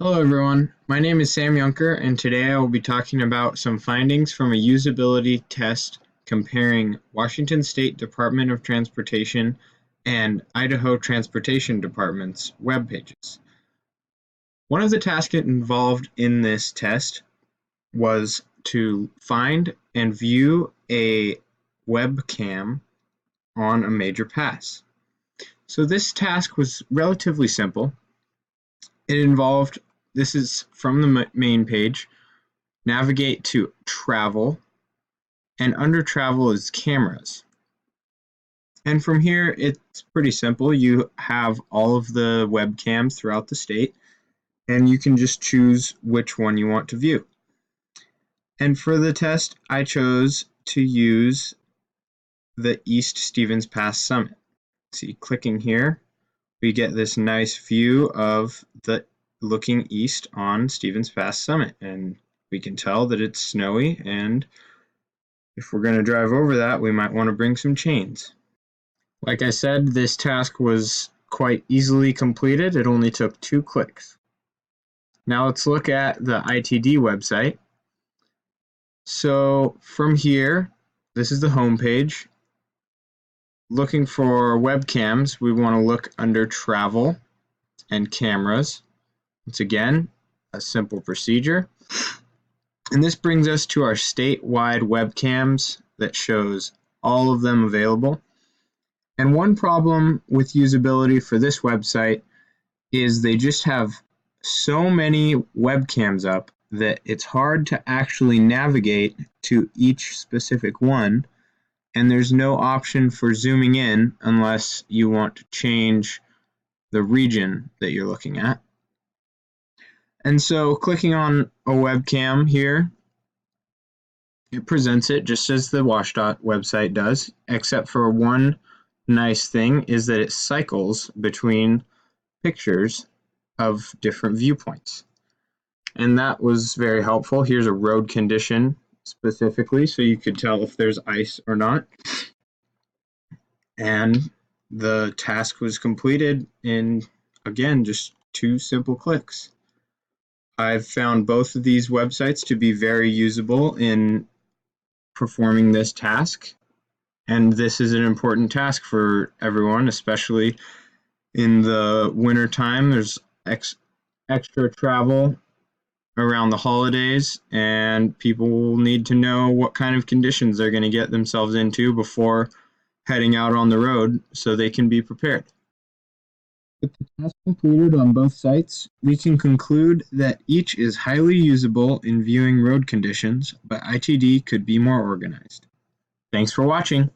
Hello everyone, my name is Sam Yunker and today I will be talking about some findings from a usability test comparing Washington State Department of Transportation and Idaho Transportation Department's web pages. One of the tasks involved in this test was to find and view a webcam on a major pass. So this task was relatively simple. It involved, this is from the main page, navigate to travel, and under travel is cameras. And from here, it's pretty simple. You have all of the webcams throughout the state, and you can just choose which one you want to view. And for the test, I chose to use the East Stevens Pass Summit. See, clicking here, we get this nice view of the looking east on Stevens Pass Summit, and we can tell that it's snowy, and if we're going to drive over that, we might want to bring some chains. Like I said, this task was quite easily completed. It only took 2 clicks. Now let's look at the ITD website. So from here, this is the home page. Looking for webcams, we want to look under travel and cameras. Once again, a simple procedure. And this brings us to our statewide webcams that shows all of them available. And one problem with usability for this website is they just have so many webcams up that it's hard to actually navigate to each specific one, and there's no option for zooming in unless you want to change the region that you're looking at. And so clicking on a webcam here, it presents it just as the WashDOT website does, except for one nice thing is that it cycles between pictures of different viewpoints. And that was very helpful. Here's a road condition specifically, so you could tell if there's ice or not. And the task was completed in, again, just 2 simple clicks. I've found both of these websites to be very usable in performing this task, and this is an important task for everyone, especially in the winter time. There's extra travel around the holidays, and people will need to know what kind of conditions they're going to get themselves into before heading out on the road so they can be prepared. With the task completed on both sites, we can conclude that each is highly usable in viewing road conditions, but ITD could be more organized. Thanks for watching.